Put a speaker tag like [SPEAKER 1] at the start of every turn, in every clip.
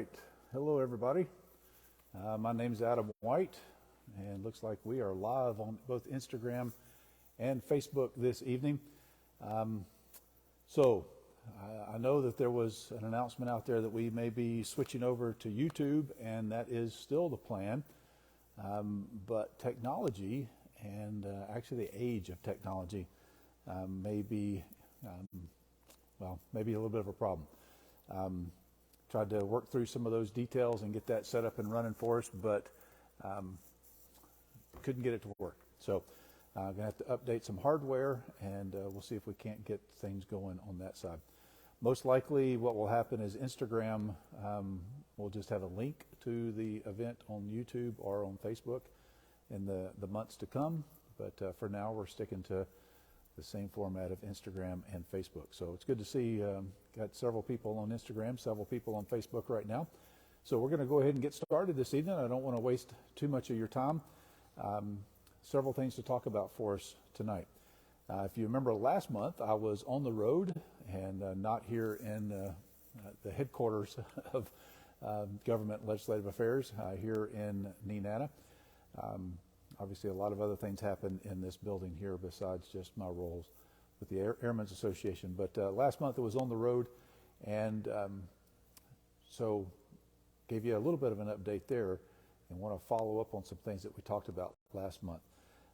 [SPEAKER 1] right. Hello, everybody. My name is Adam White, and looks like we are live on both Instagram and Facebook this evening. I know that there was an announcement out there that we may be switching over to YouTube, and that is still the plan. But technology and actually the age of technology may be, maybe a little bit of a problem. Tried to work through some of those details and get that set up and running for us, but couldn't get it to work. So I'm going to have to update some hardware, and we'll see if we can't get things going on that side. Most likely what will happen is Instagram will just have a link to the event on YouTube or on Facebook in the months to come. But for now, we're sticking to the same format of Instagram and Facebook. So it's good to see, got several people on Instagram, several people on Facebook right now. So we're going to go ahead and get started this evening. I don't want to waste too much of your time. Several things to talk about for us tonight. If you remember last month, I was on the road and not here in the headquarters of Government Legislative Affairs here in Nenana. Obviously, a lot of other things happen in this building here besides just my roles with the Airmen's Association. But last month I was on the road, and so gave you a little bit of an update there, and want to follow up on some things that we talked about last month.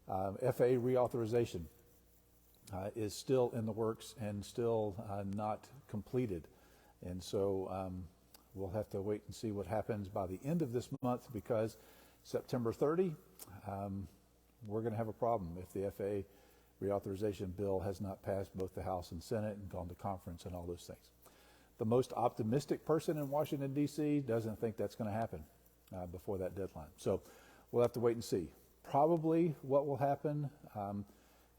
[SPEAKER 1] FAA Reauthorization is still in the works and still not completed. And so we'll have to wait and see what happens by the end of this month, because September 30, we're going to have a problem if the FAA Reauthorization bill has not passed both the House and Senate and gone to conference and all those things. The most optimistic person in Washington, D.C. doesn't think that's going to happen before that deadline. So we'll have to wait and see. Probably what will happen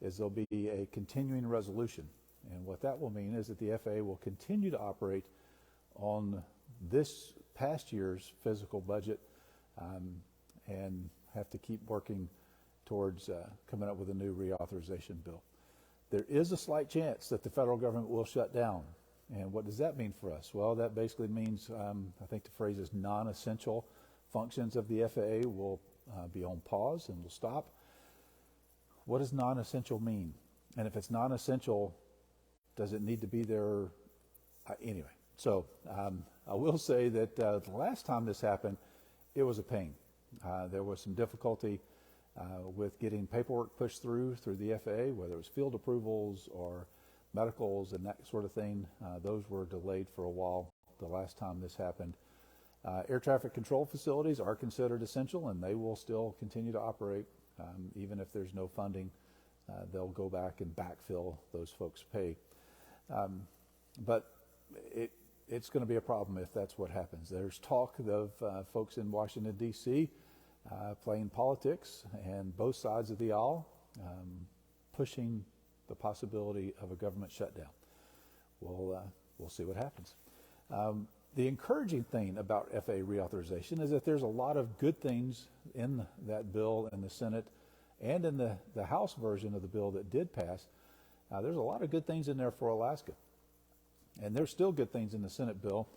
[SPEAKER 1] is there'll be a continuing resolution. And what that will mean is that the FAA will continue to operate on this past year's physical budget and have to keep working towards coming up with a new reauthorization bill. There is a slight chance that the federal government will shut down. And what does that mean for us? Well, that basically means, I think the phrase is non-essential functions of the FAA will be on pause and will stop. What does non-essential mean? And if it's non-essential, does it need to be there? Anyway, so I will say that the last time this happened, it was a pain. There was some difficulty with getting paperwork pushed through the FAA, whether it was field approvals or medicals and that sort of thing. Those were delayed for a while the last time this happened. Air traffic control facilities are considered essential, and they will still continue to operate. Even if there's no funding, they'll go back and backfill those folks' pay. But it's going to be a problem if that's what happens. There's talk of folks in Washington, D.C. Playing politics, and both sides of the aisle pushing the possibility of a government shutdown. We'll see what happens. The encouraging thing about FAA reauthorization is that there's a lot of good things in that bill in the Senate and in the House version of the bill that did pass. There's a lot of good things in there for Alaska. And there's still good things in the Senate bill,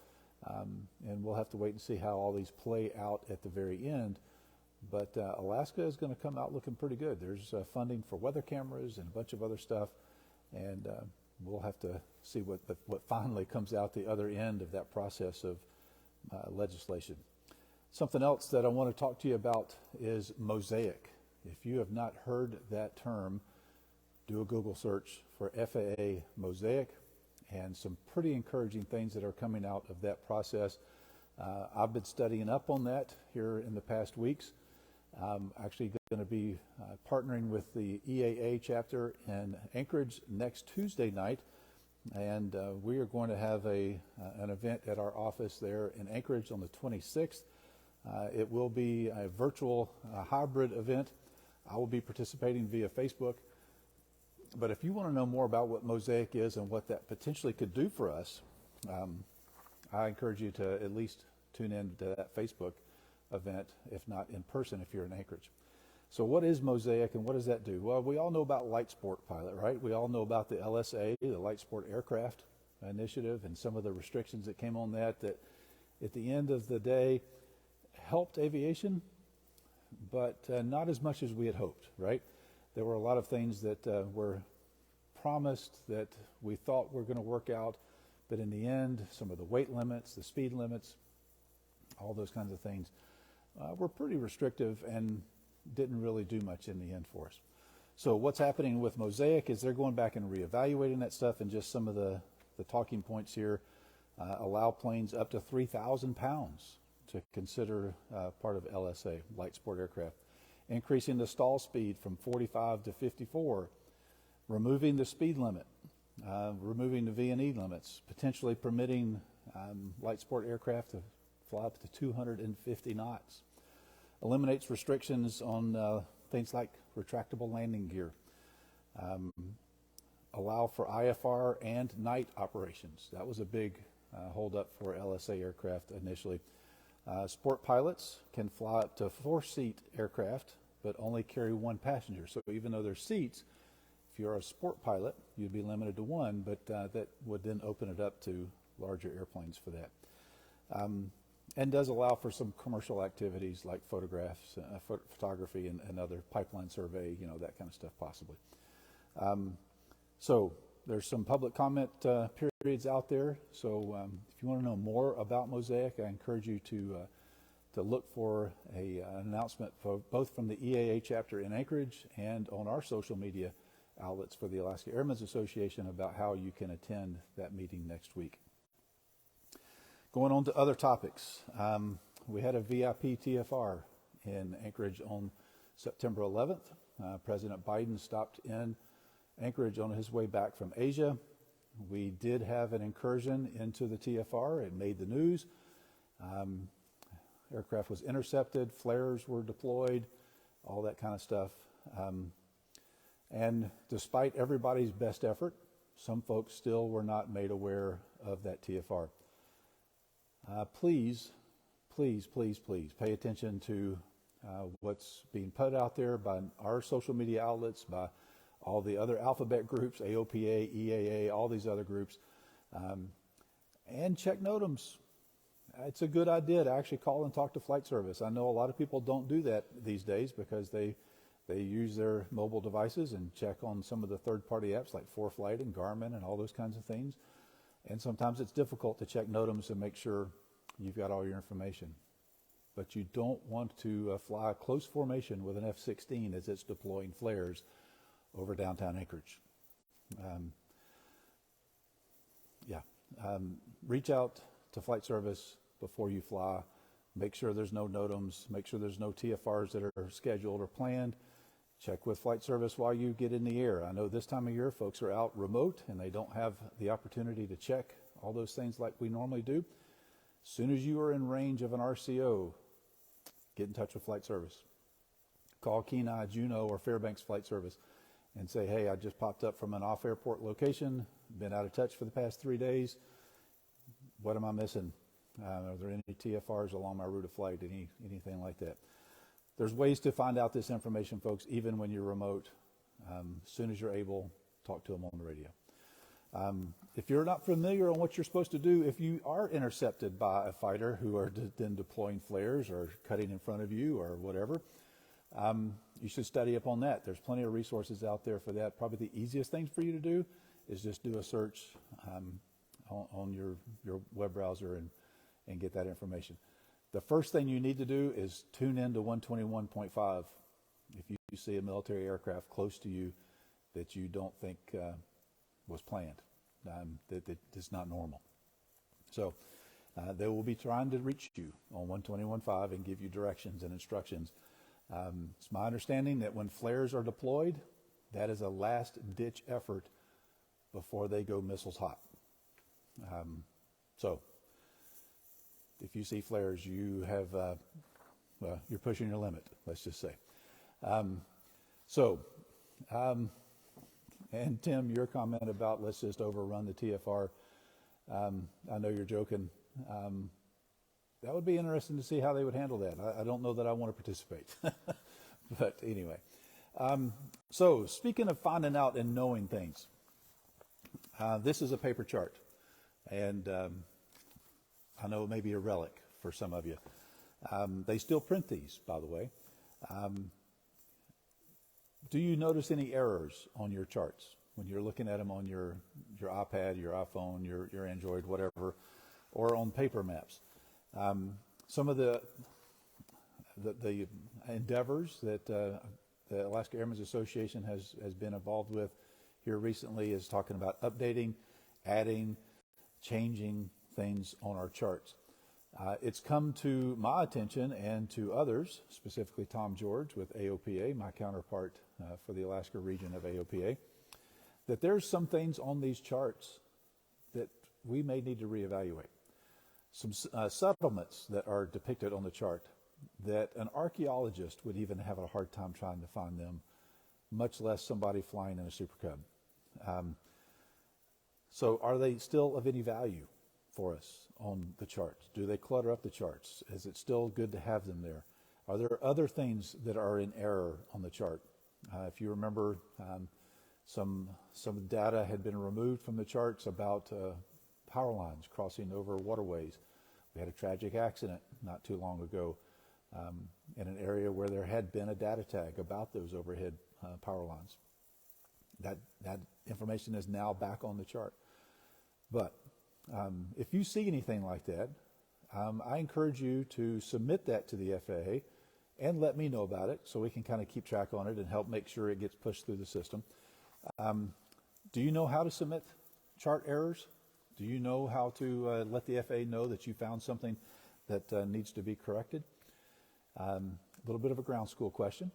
[SPEAKER 1] and we'll have to wait and see how all these play out at the very end. But Alaska is going to come out looking pretty good. There's funding for weather cameras and a bunch of other stuff, and we'll have to see what finally comes out the other end of that process of legislation. Something else that I want to talk to you about is MOSAIC. If you have not heard that term, do a Google search for FAA MOSAIC, and some pretty encouraging things that are coming out of that process. I've been studying up on that here in the past weeks. I'm actually going to be partnering with the EAA chapter in Anchorage next Tuesday night, and we are going to have an event at our office there in Anchorage on the 26th. It will be a virtual hybrid event. I will be participating via Facebook. But if you want to know more about what MOSAIC is and what that potentially could do for us, I encourage you to at least tune in to that Facebook event, if not in person if you're in Anchorage. So what is MOSAIC and what does that do? Well, we all know about Light Sport Pilot, right? We all know about the LSA, the Light Sport Aircraft Initiative, and some of the restrictions that came on that at the end of the day, helped aviation, but not as much as we had hoped, right? There were a lot of things that were promised that we thought were going to work out, but in the end, some of the weight limits, the speed limits, all those kinds of things were pretty restrictive and didn't really do much in the end for us. So what's happening with MOSAIC is they're going back and reevaluating that stuff, and just some of the talking points here allow planes up to 3,000 pounds to consider part of LSA, light sport aircraft, increasing the stall speed from 45 to 54, removing the speed limit, removing the V&E limits, potentially permitting light sport aircraft to fly up to 250 knots, eliminates restrictions on things like retractable landing gear, allow for IFR and night operations. That was a big holdup for LSA aircraft initially. Sport pilots can fly up to 4-seat aircraft, but only carry 1 passenger. So even though there's seats, if you're a sport pilot, you'd be limited to 1, but that would then open it up to larger airplanes for that. And does allow for some commercial activities like photographs, photography, and other pipeline survey, that kind of stuff possibly. So there's some public comment periods out there. So if you want to know more about MOSAIC, I encourage you to look for an announcement both from the EAA chapter in Anchorage and on our social media outlets for the Alaska Airmen's Association about how you can attend that meeting next week. Going on to other topics, we had a VIP TFR in Anchorage on September 11th. President Biden stopped in Anchorage on his way back from Asia. We did have an incursion into the TFR. It made the news. Aircraft was intercepted, flares were deployed, all that kind of stuff. And despite everybody's best effort, some folks still were not made aware of that TFR. Please pay attention to what's being put out there by our social media outlets, by all the other alphabet groups, AOPA, EAA, all these other groups, and check NOTAMs. It's a good idea to actually call and talk to flight service. I know a lot of people don't do that these days because they use their mobile devices and check on some of the third-party apps like ForeFlight and Garmin and all those kinds of things. And sometimes it's difficult to check NOTAMs and make sure you've got all your information. But you don't want to fly a close formation with an F-16 as it's deploying flares over downtown Anchorage. Reach out to flight service before you fly. Make sure there's no NOTAMs. Make sure there's no TFRs that are scheduled or planned. Check with flight service while you get in the air. I know this time of year folks are out remote and they don't have the opportunity to check all those things like we normally do. As soon as you are in range of an RCO, get in touch with flight service. Call Kenai, Juneau, or Fairbanks Flight Service and say, hey, I just popped up from an off-airport location, been out of touch for the past 3 days. What am I missing? Are there any TFRs along my route of flight, anything like that? There's ways to find out this information, folks, even when you're remote. As soon as you're able, talk to them on the radio. If you're not familiar on what you're supposed to do, if you are intercepted by a fighter who are then deploying flares or cutting in front of you or whatever, you should study up on that. There's plenty of resources out there for that. Probably the easiest thing for you to do is just do a search on your web browser and get that information. The first thing you need to do is tune in to 121.5 if you see a military aircraft close to you that you don't think was planned, that is not normal. So they will be trying to reach you on 121.5 and give you directions and instructions. It's my understanding that when flares are deployed, that is a last-ditch effort before they go missiles hot. So if you see flares, you have, you're pushing your limit, let's just say. And Tim, your comment about let's just overrun the TFR, I know you're joking. That would be interesting to see how they would handle that. I don't know that I want to participate. But anyway. So speaking of finding out and knowing things, this is a paper chart. And I know it may be a relic for some of you. They still print these, by the way. Do you notice any errors on your charts when you're looking at them on your iPad, your iPhone, your Android, whatever, or on paper maps? Some of the endeavors that the Alaska Airmen's Association has been involved with here recently is talking about updating, adding, changing things on our charts. It's come to my attention and to others, specifically Tom George with AOPA, my counterpart for the Alaska region of AOPA, that there's some things on these charts that we may need to reevaluate. Some settlements that are depicted on the chart that an archaeologist would even have a hard time trying to find them, much less somebody flying in a Super Cub. So are they still of any value for us on the charts? Do they clutter up the charts? Is it still good to have them there? Are there other things that are in error on the chart? If you remember, some data had been removed from the charts about power lines crossing over waterways. We had a tragic accident not too long ago in an area where there had been a data tag about those overhead power lines. That information is now back on the chart. But if you see anything like that, I encourage you to submit that to the FAA and let me know about it so we can kind of keep track on it and help make sure it gets pushed through the system. Do you know how to submit chart errors? Do you know how to let the FAA know that you found something that needs to be corrected? A little bit of a ground school question.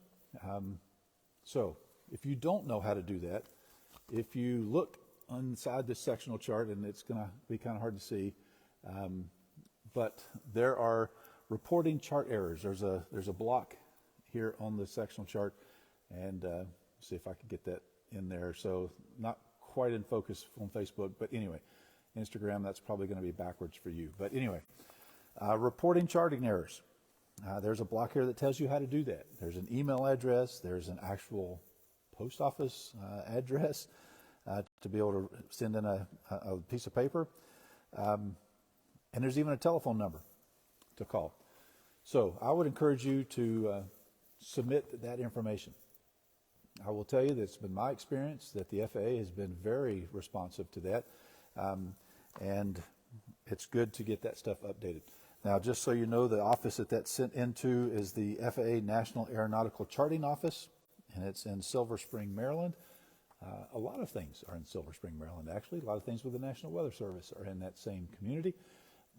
[SPEAKER 1] So if you don't know how to do that, if you look inside this sectional chart, and it's going to be kind of hard to see, but there are reporting chart errors. There's a block here on the sectional chart, and see if I can get that in there. So not quite in focus on Facebook, but anyway, Instagram, that's probably going to be backwards for you. But anyway, reporting charting errors. There's a block here that tells you how to do that. There's an email address. There's an actual post office address to be able to send in a piece of paper. And there's even a telephone number to call. So I would encourage you to submit that information. I will tell you that it's been my experience that the FAA has been very responsive to that. And it's good to get that stuff updated. Now, just so you know, the office that's sent into is the FAA National Aeronautical Charting Office, and it's in Silver Spring, Maryland. A lot of things are in Silver Spring, Maryland, actually. A lot of things with the National Weather Service are in that same community,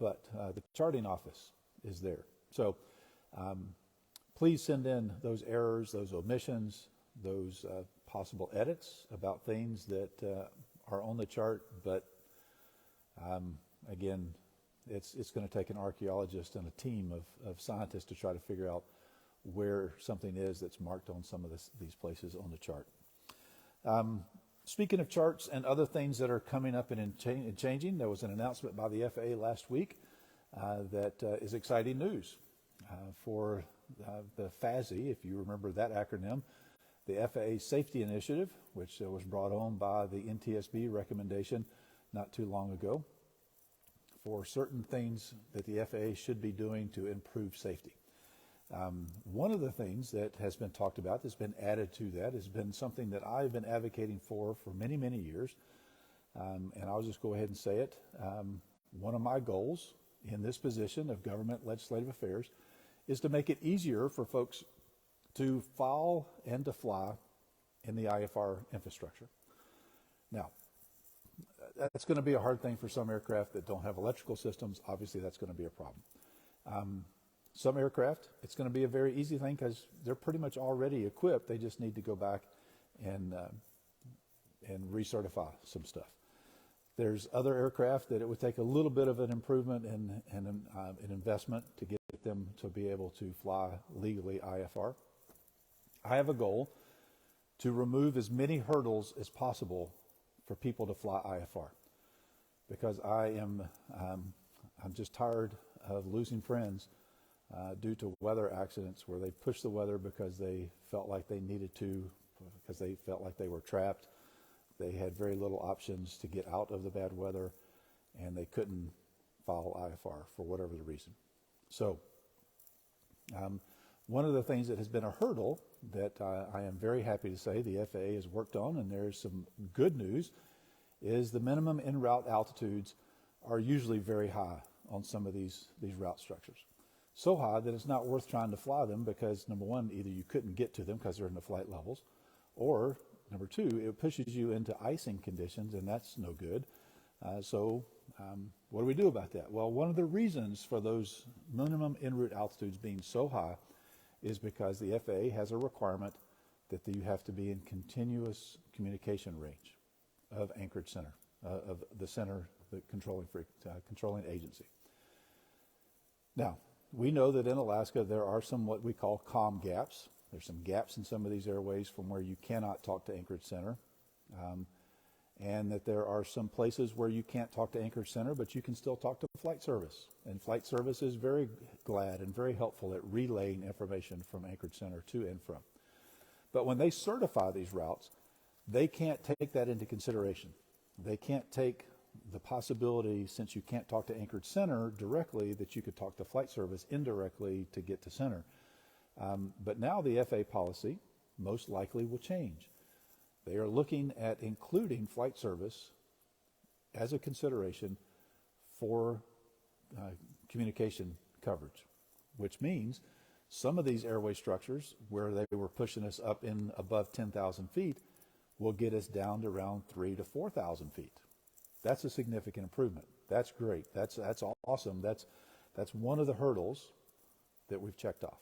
[SPEAKER 1] but the charting office is there. So please send in those errors, those omissions, those possible edits about things that are on the chart, but again, it's going to take an archaeologist and a team of scientists to try to figure out where something is that's marked on some of these places on the chart. Speaking of charts and other things that are coming up and changing, there was an announcement by the FAA last week that is exciting news for the FASI, if you remember that acronym, the FAA Safety Initiative, which was brought on by the NTSB recommendation not too long ago, for certain things that the FAA should be doing to improve safety. One of the things that has been talked about, that's been added to that, has been something that I've been advocating for many, many years. And I'll just go ahead and say it. One of my goals in this position of government legislative affairs is to make it easier for folks to file and to fly in the IFR infrastructure. Now, that's going to be a hard thing for some aircraft that don't have electrical systems. Obviously, that's going to be a problem. Some aircraft, it's going to be a very easy thing because they're pretty much already equipped. They just need to go back and recertify some stuff. There's other aircraft that it would take a little bit of an improvement and an investment to get them to be able to fly legally IFR. I have a goal to remove as many hurdles as possible for people to fly IFR, because I'm just tired of losing friends due to weather accidents where they pushed the weather because they felt like they needed to, because they felt like they were trapped. They had very little options to get out of the bad weather, and they couldn't file IFR for whatever the reason. So one of the things that has been a hurdle that I am very happy to say the FAA has worked on, and there's some good news, is the minimum en route altitudes are usually very high on some of these route structures. So high that it's not worth trying to fly them because, number one, either you couldn't get to them because they're in the flight levels, or number two, it pushes you into icing conditions, and that's no good. So what do we do about that? Well, one of the reasons for those minimum en route altitudes being so high is because the FAA has a requirement that you have to be in continuous communication range of Anchorage Center, of the center, the controlling agency. Now, we know that in Alaska there are some what we call comm gaps. There's some gaps in some of these airways from where you cannot talk to Anchorage Center, and that there are some places where you can't talk to Anchorage Center, but you can still talk to flight service. And flight service is very glad and very helpful at relaying information from Anchorage Center to and from. But when they certify these routes, they can't take that into consideration. They can't take the possibility, since you can't talk to Anchorage Center directly, that you could talk to flight service indirectly to get to center. But now the FAA policy most likely will change. They are looking at including flight service as a consideration for communication coverage, which means some of these airway structures where they were pushing us up in above 10,000 feet will get us down to around 3,000 to 4,000 feet. That's a significant improvement. That's great. That's awesome. That's one of the hurdles that we've checked off.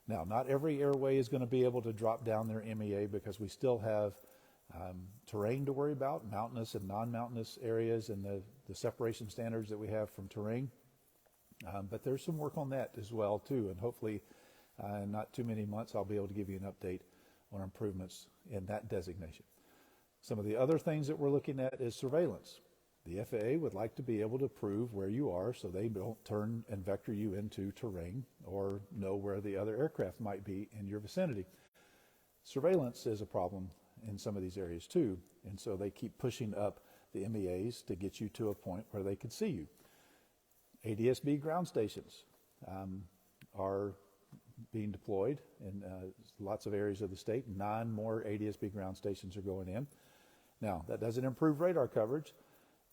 [SPEAKER 1] Now, not every airway is going to be able to drop down their MEA because we still have terrain to worry about, mountainous and non-mountainous areas, and the separation standards that we have from terrain. But there's some work on that as well, too, and hopefully in not too many months I'll be able to give you an update on improvements in that designation. Some of the other things that we're looking at is surveillance. The FAA would like to be able to prove where you are so they don't turn and vector you into terrain or know where the other aircraft might be in your vicinity. Surveillance is a problem in some of these areas too, and so they keep pushing up the MEAs to get you to a point where they can see you. ADS-B ground stations are being deployed in lots of areas of the state. 9 more ADS-B ground stations are going in. Now, that doesn't improve radar coverage,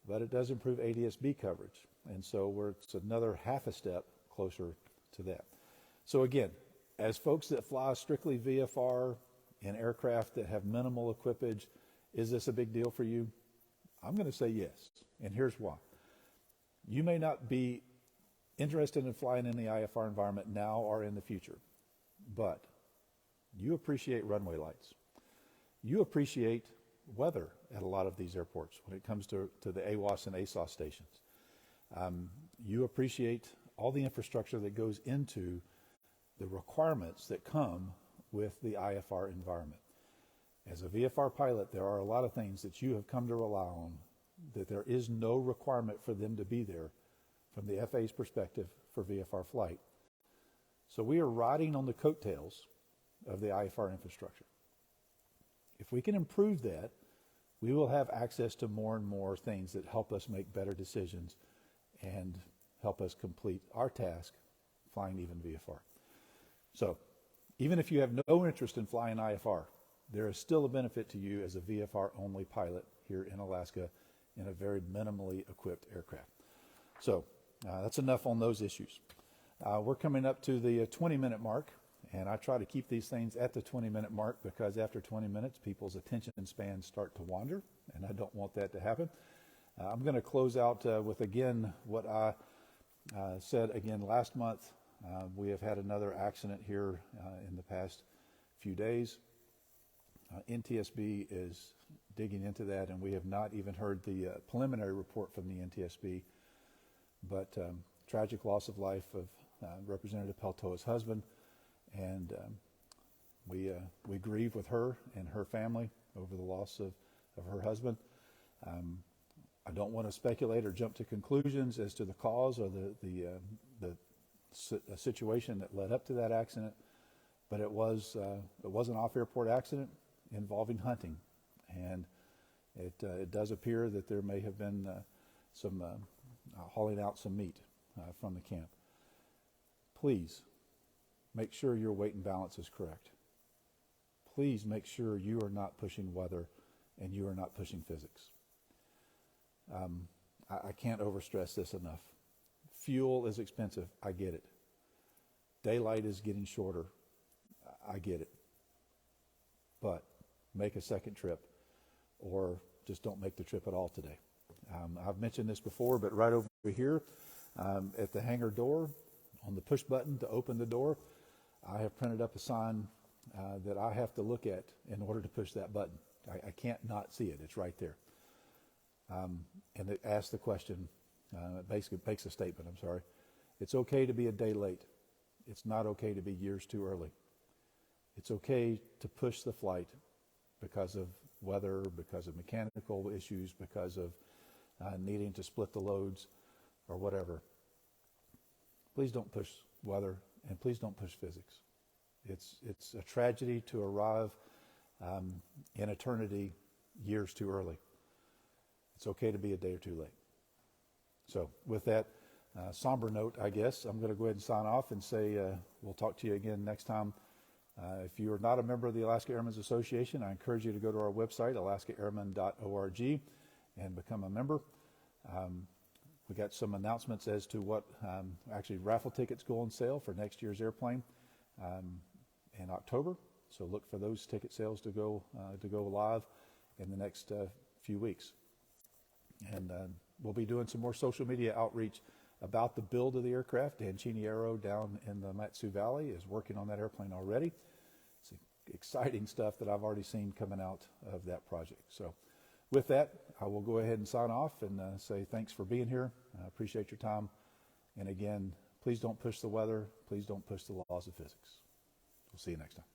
[SPEAKER 1] but it does improve ADS-B coverage. And so it's another half a step closer to that. So again, as folks that fly strictly VFR in aircraft that have minimal equipage, is this a big deal for you? I'm going to say yes, and here's why. You may not be interested in flying in the IFR environment now or in the future, but you appreciate runway lights. You appreciate weather at a lot of these airports when it comes to the AWOS and ASOS stations. You appreciate all the infrastructure that goes into the requirements that come with the IFR environment. As a VFR pilot, there are a lot of things that you have come to rely on that there is no requirement for them to be there from the FAA's perspective for VFR flight. So we are riding on the coattails of the IFR infrastructure. If we can improve that, we will have access to more and more things that help us make better decisions and help us complete our task flying even VFR. So even if you have no interest in flying IFR, there is still a benefit to you as a VFR-only pilot here in Alaska in a very minimally equipped aircraft. So that's enough on those issues. We're coming up to the 20-minute mark, and I try to keep these things at the 20-minute mark because after 20 minutes, people's attention spans start to wander, and I don't want that to happen. I'm going to close out with, again, what I said again last month. We have had another accident here in the past few days. NTSB is digging into that, and we have not even heard the preliminary report from the NTSB, but tragic loss of life of Representative Peltoa's husband, and we grieve with her and her family over the loss of her husband. I don't want to speculate or jump to conclusions as to the cause or the situation that led up to that accident, but it was an off-airport accident involving hunting, and it does appear that there may have been some hauling out some meat from the camp. Please make sure your weight and balance is correct. Please make sure you are not pushing weather and you are not pushing physics. I can't overstress this enough. Fuel is expensive. I get it. Daylight is getting shorter. I get it. But make a second trip, or just don't make the trip at all today. I've mentioned this before, but right over here at the hangar door, on the push button to open the door, I have printed up a sign that I have to look at in order to push that button. I can't not see it. It's right there. And it asks the question, it basically makes a statement, I'm sorry. It's okay to be a day late. It's not okay to be years too early. It's okay to push the flight because of weather, because of mechanical issues, because of needing to split the loads or whatever. Please don't push weather, and please don't push physics. It's a tragedy to arrive in eternity years too early. It's okay to be a day or two late. So with that somber note, I guess, I'm going to go ahead and sign off and say we'll talk to you again next time. If you are not a member of the Alaska Airmen's Association, I encourage you to go to our website, alaskaairmen.org, and become a member. We got some announcements as to what actually raffle tickets go on sale for next year's airplane in October. So look for those ticket sales to go live in the next few weeks. And we'll be doing some more social media outreach about the build of the aircraft. Dan Cheney Aero down in the Matsu Valley is working on that airplane already. It's exciting stuff that I've already seen coming out of that project. So with that, I will go ahead and sign off and say thanks for being here. I appreciate your time. And again, please don't push the weather. Please don't push the laws of physics. We'll see you next time.